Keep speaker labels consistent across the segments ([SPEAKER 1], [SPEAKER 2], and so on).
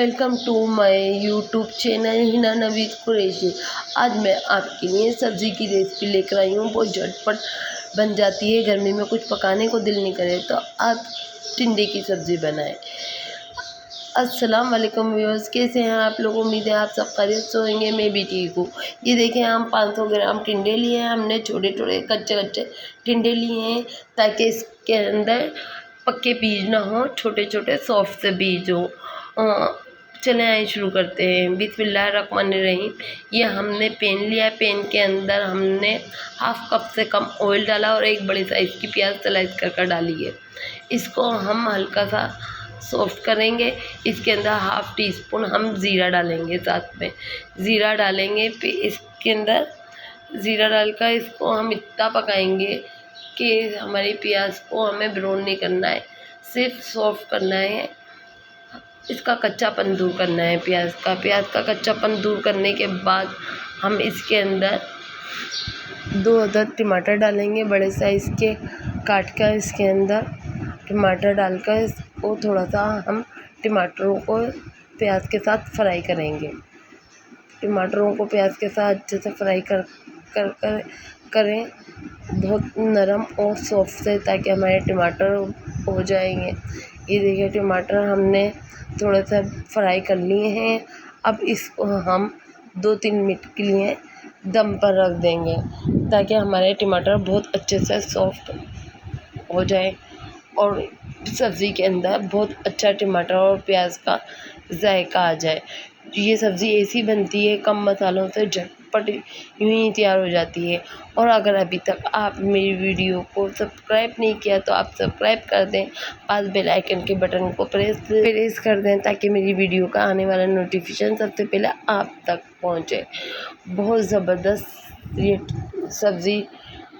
[SPEAKER 1] Welcome to my YouTube channel Hina Naveed Qureshi. आज मैं आपके लिए सब्ज़ी की रेसिपी लेकर आई हूँ। बहुत झटपट बन जाती है, गर्मी में कुछ पकाने को दिल नहीं करे तो आप टिंडे की सब्ज़ी बनाएं। अस्सलाम वालेकुम व्यूअर्स, कैसे हैं आप लोग? उम्मीद है आप सब खैरियत से होंगे। मैं भी ठीक हूँ। ये देखें, हम 500 ग्राम टिंडे लिए हैं। हमने छोटे छोटे कच्चे टिंडे लिए हैं ताकि इसके अंदर पक्के बीज ना हो, छोटे छोटे सॉफ्ट से बीज हो। चले आए शुरू करते हैं। बिस्मिल्लाहिर्रहमानिर्रहीम। ये हमने पैन लिया। पैन के अंदर हमने हाफ कप से कम ऑयल डाला और एक बड़ी साइज़ की प्याज स्लाइस कर डाली है। इसको हम हल्का सा सॉफ्ट करेंगे। इसके अंदर हाफ टी स्पून हम ज़ीरा डालेंगे, साथ में ज़ीरा डालेंगे। फिर इसके अंदर ज़ीरा डालकर इसको हम इतना पकाएंगे कि हमारी प्याज को हमें ब्राउन नहीं करना है, सिर्फ सॉफ्ट करना है। इसका कच्चापन दूर करना है। प्याज का कच्चापन दूर करने के बाद हम इसके अंदर 2 अदद टमाटर डालेंगे, बड़े साइज़ के काट कर। इसके अंदर टमाटर डालकर इसको थोड़ा सा हम टमाटरों को प्याज के साथ फ्राई करेंगे। टमाटरों को प्याज के साथ अच्छे से फ्राई करें, बहुत नरम और सॉफ्ट से, ताकि हमारे टमाटर हो जाएंगे। ये देखिए, टमाटर हमने थोड़ा सा फ्राई कर लिए हैं। अब इसको हम 2-3 मिनट के लिए दम पर रख देंगे ताकि हमारे टमाटर बहुत अच्छे से सॉफ्ट हो जाए और सब्ज़ी के अंदर बहुत अच्छा टमाटर और प्याज का जायका आ जाए। ये सब्ज़ी ऐसी बनती है, कम मसालों से झटपट यूं ही तैयार हो जाती है। और अगर अभी तक आप मेरी वीडियो को सब्सक्राइब नहीं किया तो आप सब्सक्राइब कर दें, पास बेल आइकन के बटन को प्रेस कर दें ताकि मेरी वीडियो का आने वाला नोटिफिकेशन सबसे पहले आप तक पहुंचे। बहुत ज़बरदस्त ये सब्ज़ी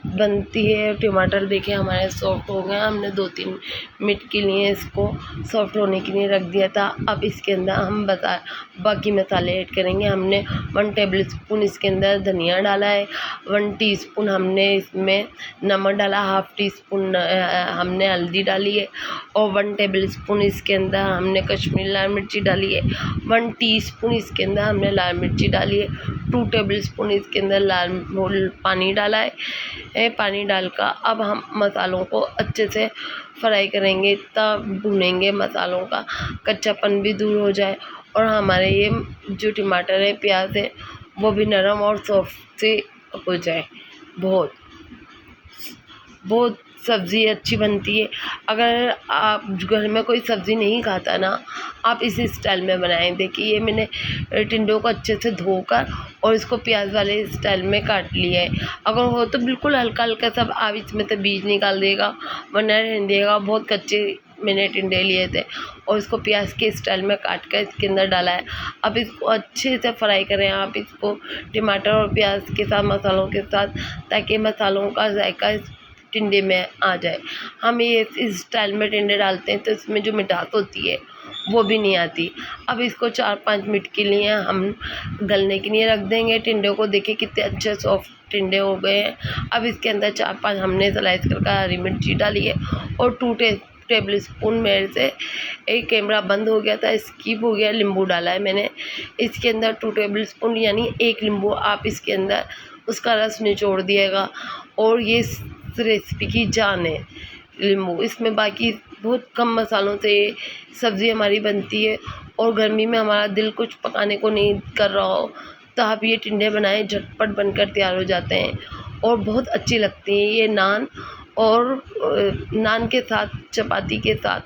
[SPEAKER 1] बनती है। टमाटर देखिए हमारे सॉफ्ट हो गए। हमने 2-3 मिनट के लिए इसको सॉफ्ट होने के लिए रख दिया था। अब इसके अंदर हम बाकी मसाले ऐड करेंगे। हमने 1 टेबल स्पून इसके अंदर धनिया डाला है, 1 टीस्पून हमने इसमें नमक डाला, हाफ टी स्पून हमने हल्दी डाली है और 1 टेबल स्पून इसके अंदर हमने कश्मीरी लाल मिर्ची डाली है, 1 टीस्पून इसके अंदर हमने लाल मिर्ची डाली है, 2 टेबल स्पून इसके अंदर पानी डाला है। पानी डालकर अब हम मसालों को अच्छे से फ्राई करेंगे, तब भूनेंगे, मसालों का कच्चापन भी दूर हो जाए और हमारे ये जो टमाटर है, प्याज है, वो भी नरम और सॉफ्ट से हो जाए। बहुत सब्ज़ी अच्छी बनती है। अगर आप घर में कोई सब्ज़ी नहीं खाता ना, आप इसी स्टाइल में बनाएं। देखिए, ये मैंने टिंडों को अच्छे से धोकर और इसको प्याज वाले स्टाइल में काट लिया है। अगर हो तो बिल्कुल हल्का हल्का सब आप इसमें से बीज निकाल देगा, वरना रहने देगा। बहुत कच्चे मैंने टिंडे लिए थे और इसको प्याज के स्टाइल में काट कर इसके अंदर डाला है। अब इसको अच्छे से फ्राई करें आप इसको टमाटर और प्याज के साथ, मसालों के साथ, ताकि मसालों का जायका टिंडे में आ जाए। हम ये इस स्टाइल में टिंडे डालते हैं तो इसमें जो मिठास होती है वो भी नहीं आती। अब इसको 4-5 मिनट के लिए हम गलने के लिए रख देंगे। टिंडे को देखिए कितने अच्छे सॉफ्ट टिंडे हो गए हैं। अब इसके अंदर 4-5 हमने स्लाइस करके हरी मिर्ची डाली है और 2 टेबल स्पून, मेरे से एक कैमरा बंद हो गया था, स्किप हो गया, नींबू डाला है मैंने इसके अंदर 2 टेबल स्पून, यानी 1 नींबू आप इसके अंदर उसका रस निचोड़ दिएगा। और ये रेसिपी की जान है नींबू। इसमें बाकी बहुत कम मसालों से सब्ज़ी हमारी बनती है और गर्मी में हमारा दिल कुछ पकाने को नहीं कर रहा हो तो आप ये टिंडे बनाएं, झटपट बनकर तैयार हो जाते हैं और बहुत अच्छी लगती हैं। ये नान के साथ, चपाती के साथ,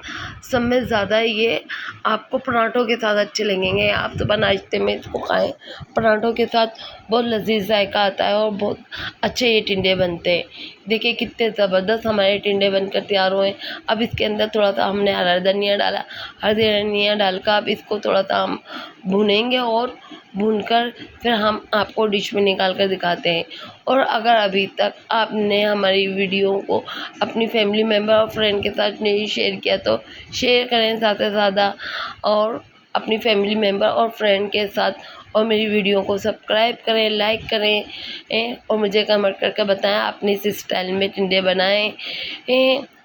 [SPEAKER 1] सब में ज़्यादा ये आपको पराठों के साथ अच्छे लगेंगे। आप सुबह नाश्ते में इसको खाएं पराठों के साथ, बहुत लजीज जायका आता है और बहुत अच्छे ये टिंडे बनते हैं। देखिए कितने ज़बरदस्त हमारे टिंडे बनकर तैयार हुए। अब इसके अंदर थोड़ा सा हमने हरा धनिया डाला। हरा धनिया डालकर अब इसको थोड़ा सा हम भूनेंगे और भूनकर फिर हम आपको डिश में निकाल कर दिखाते हैं। और अगर अभी तक आपने हमारी वीडियो को अपनी फैमिली मेम्बर और फ्रेंड के साथ नहीं शेयर किया तो शेयर करें ज़्यादा से ज़्यादा, और अपनी फैमिली मेम्बर और फ्रेंड के साथ, और मेरी वीडियो को सब्सक्राइब करें, लाइक करें और मुझे कमेंट करके बताएं आपने इस स्टाइल में टिंडे बनाएं।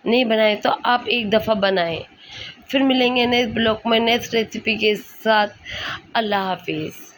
[SPEAKER 1] नहीं बनाए तो आप एक दफ़ा बनाएं। फिर मिलेंगे नेक्स्ट ब्लॉग में नेक्स्ट रेसिपी के साथ। अल्लाह हाफिज़।